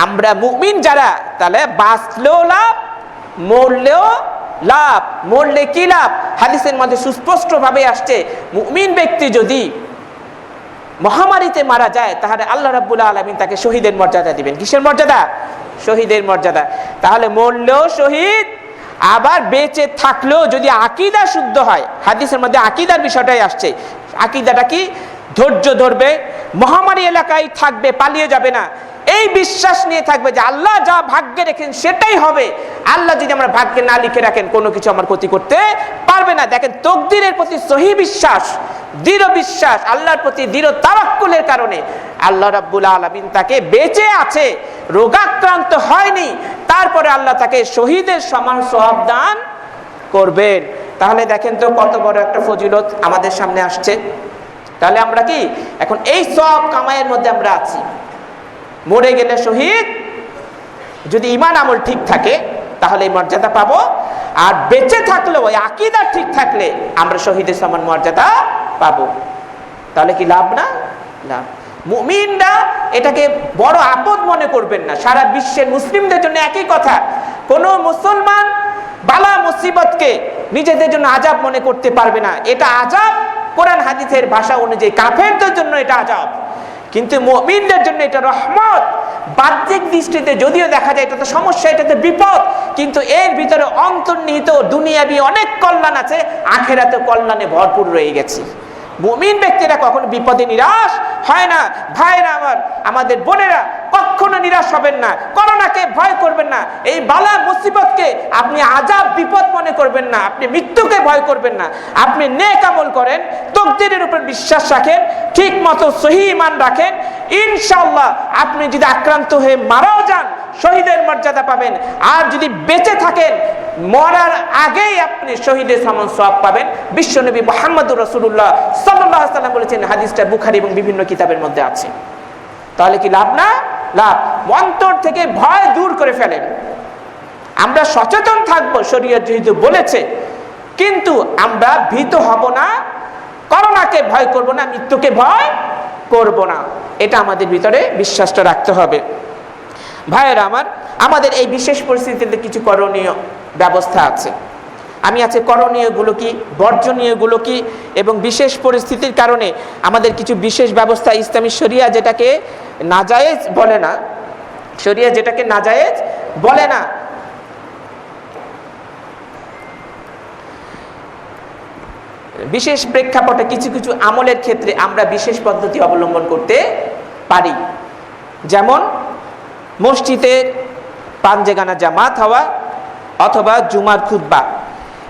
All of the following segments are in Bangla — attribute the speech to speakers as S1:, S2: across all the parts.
S1: আমরা মুমিন যারা, তাহলে বাঁচলেও লাভ, মরলেও লাভ। মরলে কি লাভ? হাদিসের মধ্যে সুস্পষ্টভাবে আসছে, মুমিন ব্যক্তি যদি মহামারীতে মারা যায় তাহলে আল্লাহ রাব্বুল আলামিন তাকে শহীদের মর্যাদা দিবেন। কিসের মর্যাদা? শহীদের মর্যাদা। তাহলে মরলেও শহীদ, আবার বেঁচে থাকলেও যদি আকীদা শুদ্ধ হয়, হাদিসের মধ্যে আকীদার বিষয়টাই আসছে। আকীদাটা কি? ধৈর্য ধরবে, মহামারী এলাকায় থাকবে, পালিয়ে যাবে না, এই বিশ্বাস নিয়ে থাকবে যে আল্লাহ যা ভাগ্যে রেখেন সেটাই হবে। আল্লাহ যদি আমরা ভাগ্যে না লিখে রাখেন, কোনো কিছু আমার ক্ষতি করতে পারবে না। দেখেন, তকদিরের প্রতি সহি বিশ্বাস, দৃঢ় বিশ্বাস, আল্লাহর প্রতি দৃঢ় তাওয়াক্কুলের কারণে আল্লাহ রাব্বুল আলামিন তাকে বেঁচে আছে, রোগাক্রান্ত হয়নি, তারপরে আল্লাহ তাকে শহীদের সমান সওয়াব দান করবেন। তাহলে দেখেন তো কত বড় একটা ফজিলত আমাদের সামনে আসছে। তাহলে আমরা কি এখন এই সওয়াব কামাইয়ের মধ্যে আমরা আছি। মরে গেলে শহীদ, যদি ঈমান আমল ঠিক থাকে তাহলে এই মর্যাদা পাবো, আর বেঁচে থাকলে ওই আকীদা ঠিক থাকলে আমরা শহীদের সমান মর্যাদা পাবো। তাহলে কি লাভ না? লাভ। মুমিনরা এটাকে বড় আপদ মনে করবেন না। সারা বিশ্বের মুসলিমদের জন্য একই কথা। কোনো মুসলমান বালা মুসিবতকে নিজেদের জন্য আযাব মনে করতে পারবে না। এটা আযাব কোরআন হাদিসের ভাষা অনুযায়ী কাফেরদের জন্য এটা আযাব, কিন্তু মুমিনদের জন্য এটা রহমত। বাহ্যিক দৃষ্টিতে যদিও দেখা যায় এটা তো সমস্যা, এটা তো বিপদ, কিন্তু এর ভিতরে অন্তর্নিহিত দুনিয়াবি অনেক কল্যাণ আছে, আখিরাতে কল্যাণে ভরপুর রয়ে গেছে। মুমিন ব্যক্তিরা কখনো বিপদে নিরাশ হয় না। ভাইরা আমার, আমাদের বোনেরা, কখনো নিরাশ হবেন না। করোনাকে ভয় করবেন না, এই বালা মুসিবতকে আপনি আযাব বিপদ মনে করবেন না, আপনি মৃত্যুকে ভয় করবেন না। আপনি নেক আমল করেন, তাকদীরের উপর বিশ্বাস রাখেন, ঠিক মতো সহি ঈমান রাখেন, ইনশাআল্লাহ আপনি যদি আক্রান্ত হয়ে মারাও যান শহীদের মর্যাদা পাবেন। আর যদি বেঁচে থাকেন, মরার আগেই আপনি শহীদের সমান সওয়াব পাবেন। বিশ্বনবী মুহাম্মদুর রাসূলুল্লাহ সাল্লাল্লাহু আলাইহি ওয়াসাল্লাম বলেছেন, হাদিসটা বুখারী এবং বিভিন্ন কিতাবের মধ্যে আছে। তাহলে কি লাভ না? লাভ। অন্তর থেকে ভয় দূর করে ফেলেন। আমরা সচেতন থাকবো, শরীয়ত যেহেতু বলেছে, কিন্তু আমরা ভীত হব না, করোনাকে ভয় করব না, মৃত্যুকে ভয় করব না। এটা আমাদের ভিতরে বিশ্বাসটা রাখতে হবে। ভাইয়েরা আমার, আমাদের এই বিশেষ পরিস্থিতিতে কিছু করণীয় ব্যবস্থা আছে। আমি আছে করণীয়গুলো কি, বর্জনীয়গুলো কি, এবং বিশেষ পরিস্থিতির কারণে আমাদের কিছু বিশেষ ব্যবস্থা ইসলামী শরিয়া যেটাকে নাজায়েজ বলে না, শরিয়া যেটাকে নাজায়েজ বলে না, বিশেষ প্রেক্ষাপটে কিছু কিছু আমলের ক্ষেত্রে আমরা বিশেষ পদ্ধতি অবলম্বন করতে পারি। যেমন মসজিদের পাঞ্জেগানা জামাত হওয়া অথবা জুমার খুতবা,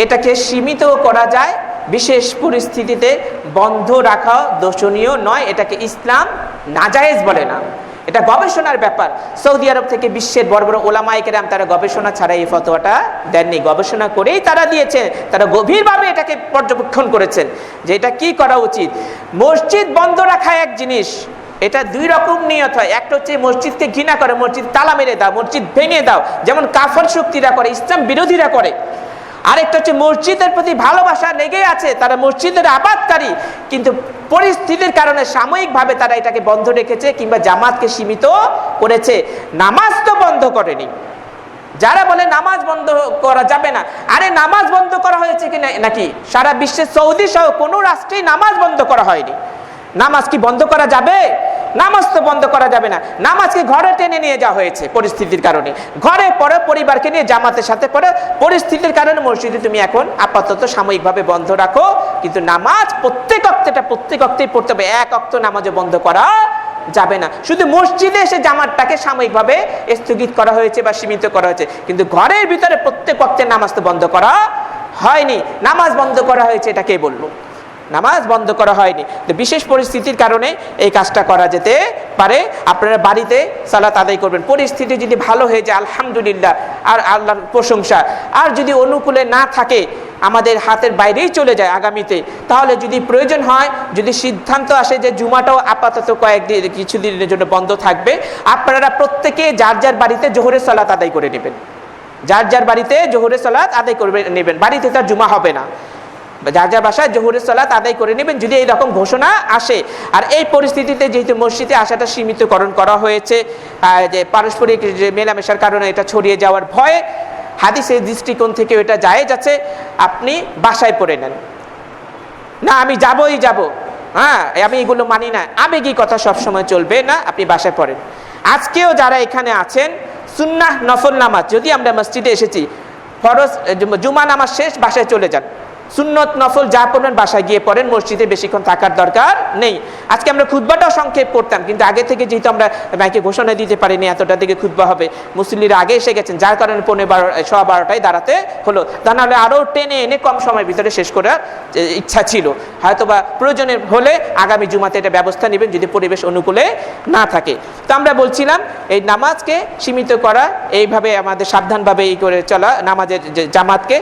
S1: এটাকে সীমিত করা যায়, বিশেষ পরিস্থিতিতে বন্ধ রাখা দোষণীয় নয়, এটাকে ইসলাম নাজায়েজ বলে না। এটা গবেষণার ব্যাপার। সৌদি আরব থেকে বিশ্বের বড় বড় ওলামায়ে কেরাম তারা গবেষণা ছাড়া এই ফতোয়াটা দেননি, গবেষণা করেই তারা দিয়েছেন। তারা গভীরভাবে এটাকে পর্যবেক্ষণ করেছেন যে এটা কি করা উচিত। মসজিদ বন্ধ রাখা এক জিনিস, এটা দুই রকম নিয়ত হয়। একটা হচ্ছে মসজিদকে ঘৃণা করে, মসজিদ তালা মেরে দাও, মসজিদ ভেঙে দাও, যেমন কাফের শক্তিরা করে, ইসলাম বিরোধীরা করে। আরেকটা হচ্ছে মসজিদের প্রতি ভালোবাসা লেগে আছে, তারা মসজিদের আবাদকারী, কিন্তু পরিস্থিতির কারণে সাময়িকভাবে তারা এটাকে বন্ধ রেখেছে কিংবা জামাতকে সীমিত করেছে। নামাজ তো বন্ধ করেনি। যারা বলে নামাজ বন্ধ করা যাবে না, আরে নামাজ বন্ধ করা হয়েছে কি নাকি? সারা বিশ্বের সৌদি সহ কোনো রাষ্ট্রেই নামাজ বন্ধ করা হয়নি। নামাজ কি বন্ধ করা যাবে? নামাজ তো বন্ধ করা যাবে না। নামাজকে ঘরে টেনে নিয়ে যাওয়া হয়েছে পরিস্থিতির কারণে। ঘরে পড়ে, পরিবারকে নিয়ে জামাতের সাথে পড়ে, পরিস্থিতির কারণে মসজিদে তুমি এখন আপাতত সাময়িকভাবে বন্ধ রাখো, কিন্তু নামাজ প্রত্যেক অক্তেই পড়তে হবে। এক অক্ত নামাজও বন্ধ করা যাবে না। শুধু মসজিদে এসে জামাতটাকে সাময়িকভাবে স্থগিত করা হয়েছে বা সীমিত করা হয়েছে, কিন্তু ঘরের ভিতরে প্রত্যেক অক্তের নামাজ তো বন্ধ করা হয়নি। নামাজ বন্ধ করা হয়েছে, এটা কে বললো? নামাজ বন্ধ করা হয়নি। তো বিশেষ পরিস্থিতির কারণে এই কাজটা করা যেতে পারে। আপনারা বাড়িতে সালাত আদায় করবেন। পরিস্থিতি যদি ভালো হয়ে যায় আলহামদুলিল্লাহ, আর আল্লাহর প্রশংসা। আর যদি অনুকূলে না থাকে, আমাদের হাতের বাইরেই চলে যায় আগামীতে, তাহলে যদি প্রয়োজন হয়, যদি সিদ্ধান্ত আসে যে জুমাটাও আপাতত কিছুদিনের জন্য বন্ধ থাকবে, আপনারা প্রত্যেকে যার যার বাড়িতে জোহরের সালাত আদায় করে নেবেন। যার যার বাড়িতে জোহরের সালাত আদায় করে নেবেন। বাড়িতে তার জুমা হবে না। যার যার বাসায় জোহরের সালাত আদায় করে নেবেন যদি এইরকম ঘোষণা আসে। আর এই পরিস্থিতিতে যেহেতু মসজিদে আসাটা সীমিতকরণ করা হয়েছে, যে পারস্পরিক যে মেলামেশার কারণে এটা ছড়িয়ে যাওয়ার ভয়ে, হাদিসের দৃষ্টিকোণ থেকে এটা জায়েজ আছে, আপনি বাসায় পড়ে নেন। না আমি যাবই যাব, হ্যাঁ আমি এগুলো মানি না, আবেগী কথা সবসময় চলবে না, আপনি বাসায় পড়েন। আজকেও যারা এখানে আছেন, সুন্নাহ নফল নামাজ, যদি আমরা মসজিদে এসেছি, ফরজ জুমা নামাজ শেষ বাসায় চলে যান, সুন্নত নফল যা পড়বেন বাসায় গিয়ে পড়েন, মসজিদে বেশিক্ষণ থাকার দরকার নেই। আজকে আমরা খুতবাটাও সংক্ষেপ করতাম, কিন্তু আগে থেকে যেহেতু আমরা মাইকে ঘোষণা দিতে পারিনি এতটা থেকে খুতবা হবে, মুসল্লিরা আগে এসে গেছেন, যার কারণে 11:15 দাঁড়াতে হলো। তা নাহলে আরও টেনে এনে কম সময়ের ভিতরে শেষ করার ইচ্ছা ছিল। হয়তোবা প্রয়োজনে হলে আগামী জুমাতে এটা ব্যবস্থা নেবেন যদি পরিবেশ অনুকূলে না থাকে। তো আমরা বলছিলাম এই নামাজকে সীমিত করা, এইভাবে আমাদের সাবধানভাবে এই করে চলা নামাজের জামাতকে,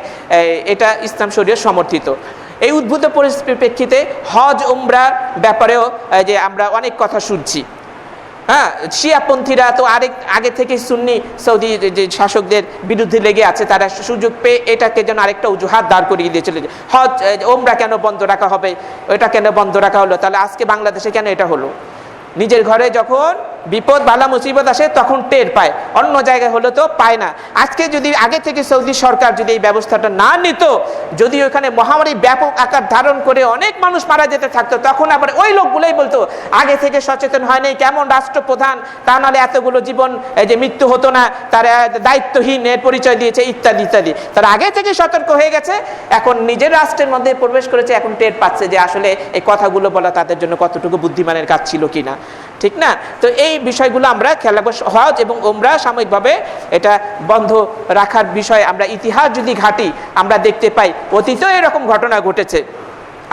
S1: এটা ইসলাম শরীয়ত সমর্থিত। এই উদ্ভূত পরিপ্রেক্ষিতে হজ উমরার ব্যাপারেও যে আমরা অনেক কথা শুনছি, হ্যাঁ শিয়াপন্থীরা তো আগে থেকে সুন্নি সৌদি যে শাসকদের বিরুদ্ধে লেগে আছে, তারা সুযোগ পেয়ে এটাকে যেন আরেকটা অজুহাত দাঁড় করিয়ে দিয়েছিল, যে হজ ওমরা কেন বন্ধ রাখা হবে, এটা কেন বন্ধ রাখা হলো, তাহলে আজকে বাংলাদেশে কেন এটা হলো? নিজের ঘরে যখন বিপদ বালা মুসিবত আসে তখন টের পায়, অন্য জায়গায় হলে তো পায় না। আজকে যদি আগে থেকে সৌদি সরকার যদি এই ব্যবস্থাটা না নিত, যদি ওখানে মহামারী ব্যাপক আকার ধারণ করে অনেক মানুষ মারা যেতে থাকতো, তখন আবার ওই লোকগুলোই বলতো আগে থেকে সচেতন হয়নি, কেমন রাষ্ট্রপ্রধান, তা নাহলে এতগুলো জীবন যে মৃত্যু হতো না, তারা দায়িত্বহীন এর পরিচয় দিয়েছে ইত্যাদি ইত্যাদি। তারা আগে থেকে সতর্ক হয়ে গেছে, এখন নিজের রাষ্ট্রের মধ্যে প্রবেশ করেছে, এখন টের পাচ্ছে যে আসলে এই কথাগুলো বলা তাদের জন্য কতটুকু বুদ্ধিমানের কাজ ছিল কিনা, ঠিক না? তো এই বিষয়গুলো আমরা খেয়াল রাখবো। হজ এবং ওমরা সাময়িকভাবে এটা বন্ধ রাখার বিষয়ে আমরা ইতিহাস যদি ঘাঁটি, আমরা দেখতে পাই অতীতেও এরকম ঘটনা ঘটেছে।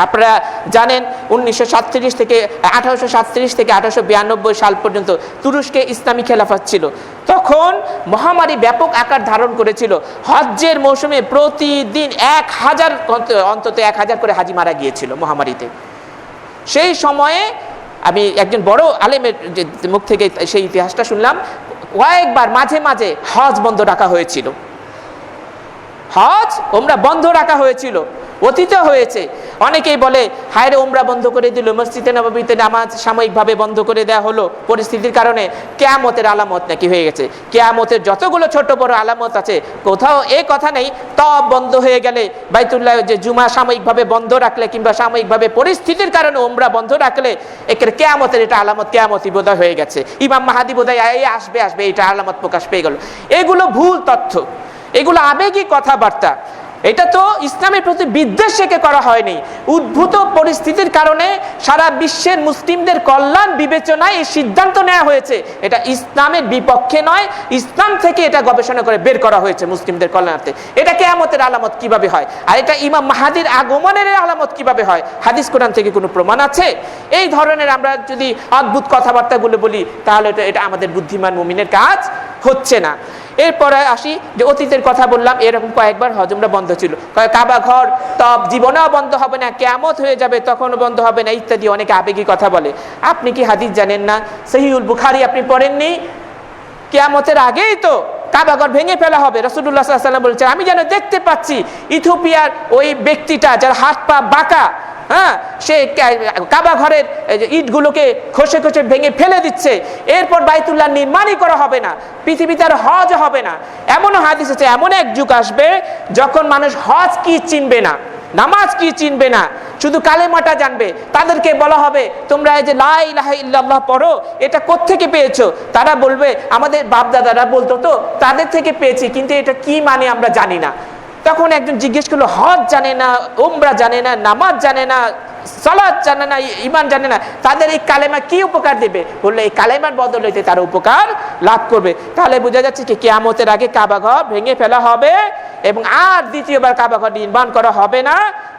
S1: আপনারা জানেন 1837 থেকে 1892 সাল পর্যন্ত তুরস্কে ইসলামী খেলাফত ছিল। তখন মহামারী ব্যাপক আকার ধারণ করেছিল। হজ্জের মৌসুমে প্রতিদিন 1000 অন্তত 1000 করে হাজি মারা গিয়েছিল মহামারীতে। সেই সময়ে আমি একজন বড় আলেমের মুখ থেকে সেই ইতিহাসটা শুনলাম, কয়েকবার মাঝে মাঝে হজ বন্ধ রাখা হয়েছিল, হজ ওমরা বন্ধ রাখা হয়েছিল, অতীতে হয়েছে। অনেকেই বলে হায় রে ওমরা বন্ধ করে দিল, মসজিদে নববীতে নামাজ সাময়িকভাবে বন্ধ করে দেওয়া হলো পরিস্থিতির কারণে, কিয়ামতের আলামত নাকি হয়ে গেছে। কিয়ামতের যতগুলো ছোট বড় আলামত আছে কোথাও এই কথা নেই তব বন্ধ হয়ে গেলে, বাইতুল্লাহ যে জুমা সাময়িকভাবে বন্ধ রাখলে কিংবা সাময়িকভাবে পরিস্থিতির কারণে ওমরা বন্ধ রাখলে একের কিয়ামতের এটা আলামত, কিয়ামতই বোধহয় হয়ে গেছে, ইমাম মাহাদি বোধহয় আসবে এটা আলামত প্রকাশ পেয়ে গেল। এগুলো ভুল তথ্য, এগুলো আবেগী কথাবার্তা। এটা তো ইসলামের প্রতি বিদ্বেষ থেকে করা হয়নি, উদ্ভূত পরিস্থিতির কারণে সারা বিশ্বের মুসলিমদের কল্যাণ বিবেচনায় এই সিদ্ধান্ত নেওয়া হয়েছে। এটা ইসলামের বিপক্ষে নয়, ইসলাম থেকে এটা গবেষণা করে বের করা হয়েছে মুসলিমদের কল্যাণার্থে। এটা কিয়ামতের আলামত কিভাবে হয়, আর এটা ইমাম মাহাদির আগমনের আলামত কিভাবে হয়? হাদিস কোরআন থেকে কোনো প্রমাণ আছে? এই ধরনের আমরা যদি অদ্ভুত কথাবার্তাগুলো বলি তাহলে এটা আমাদের বুদ্ধিমান মুমিনের কাজ হচ্ছে না। এরপরে আসি যে অতীতের কথা বললাম, এরকম কয়েকবার হজ উমরা বন্ধ ছিল। কাবা ঘর তব জীবনেও বন্ধ হবে না, কিয়ামত হয়ে যাবে তখনও বন্ধ হবে না ইত্যাদি অনেক আবেগী কথা বলে। আপনি কি হাদিস জানেন না? সহিহুল বুখারী আপনি পড়েননি? কিয়ামতের আগেই তো কাবা ঘর ভেঙে ফেলা হবে। রাসূলুল্লাহ সাল্লাল্লাহু আলাইহি ওয়াসাল্লাম বলেছেন আমি যেন দেখতে পাচ্ছি ইথিওপিয়ার ওই ব্যক্তিটা যার হাত পা বাঁকা, হ্যাঁ, সে কাবা ঘরের ইটগুলোকে খসে খসে ভেঙে ফেলে দিচ্ছে, এরপর বাইতুল্লাহ নির্মাণই করা হবে না, পৃথিবীতে আর হজ হবে না। এমনও হাদিস আছে এমন এক যুগ আসবে যখন মানুষ হজ কি চিনবে না, নামাজ কি চিনবে না, শুধু কালেমাটা জানবে। তাদেরকে বলা হবে তোমরা এই যে লা ইলাহা ইল্লাল্লাহ পড়ো, এটা কোত্থেকে পেয়েছো? তারা বলবে আমাদের বাপ দাদারা বলতো তো, তাদের থেকে পেয়েছি, কিন্তু এটা কি মানে আমরা জানি না। তখন একজন জিজ্ঞেস করলো হজ জানে না, উমরা জানে না, নামাজ জানে না, সালাত জানে না, ঈমান জানে না, তাদের এই কালেমা কি উপকার দেবে? বললে এই কালেমার বদলে তারা উপকার লাভ করবে। তাহলে বোঝা যাচ্ছে কি কিয়ামতের আগে কাবা ঘর ভেঙে ফেলা হবে এবং আর দ্বিতীয়বার কাবা ঘর নির্মাণ করা হবে না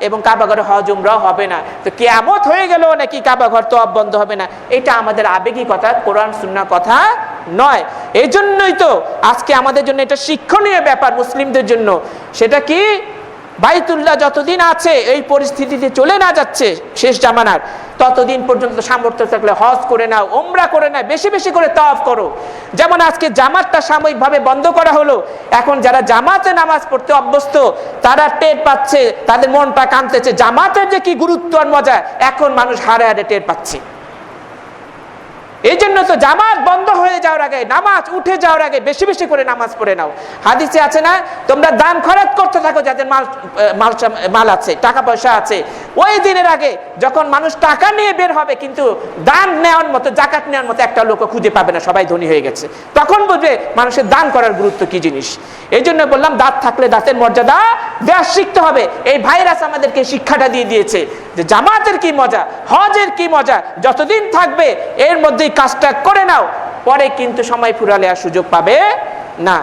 S1: এবং কাবা ঘরে হজ উমরাও হবে না। তো কিয়ামত হয়ে গেল নাকি কাবা ঘর তো বন্ধ হবে না, এটা আমাদের আবেগী কথা, কোরআন সুন্নাহ কথা নয়। এই জন্যই তো আজকে আমাদের জন্য এটা শিক্ষণীয় ব্যাপার মুসলিমদের জন্য। সেটা কি? বাইতুল্লাহ যতদিন আছে এই পরিস্থিতিতে চলে না যাচ্ছে শেষ জামানার, ততদিন পর্যন্ত সামর্থ্য থাকলে হজ করে নাও, উমরা করে নাও, বেশি বেশি করে তাওয়াফ করো। যেমন আজকে জামাতটা সাময়িকভাবে বন্ধ করা হলো, এখন যারা জামাতে নামাজ পড়তে অভ্যস্ত তারা টের পাচ্ছে, তাদের মনটা কাঁদতেছে, জামাতের যে কি গুরুত্ব আর মজা এখন মানুষ হারে হারে টের পাচ্ছে। এই জন্য তো জামাত বন্ধ হয়ে যাওয়ার আগে, নামাজ উঠে যাওয়ার আগে বেশি বেশি করে নামাজ পড়ে নাও। হাদিসে আছে না, তোমরা দান খরচ করতে থাকো যাদের মাল আছে, টাকা পয়সা আছে। ওই দিনের আগে যখন মানুষ টাকা নিয়ে বের হবে কিন্তু দান নেওয়ার মতো, জাকাত নেওয়ার মতো একটা লোক খুঁজে পাবে না, সবাই ধনী হয়ে গেছে, তখন বুঝবে মানুষের দান করার গুরুত্ব কি জিনিস। এই জন্য বললাম দাঁত থাকলে দাঁতের মর্যাদা দেওয়া শিখতে হবে। এই ভাইরাস আমাদেরকে শিক্ষাটা দিয়ে দিয়েছে যে জামাতের কি মজা, হজের কি মজা, যতদিন থাকবে এর মধ্যেই কাজটা করে নাও, পরে কিন্তু সময় ফুরালে আর সুযোগ পাবে না।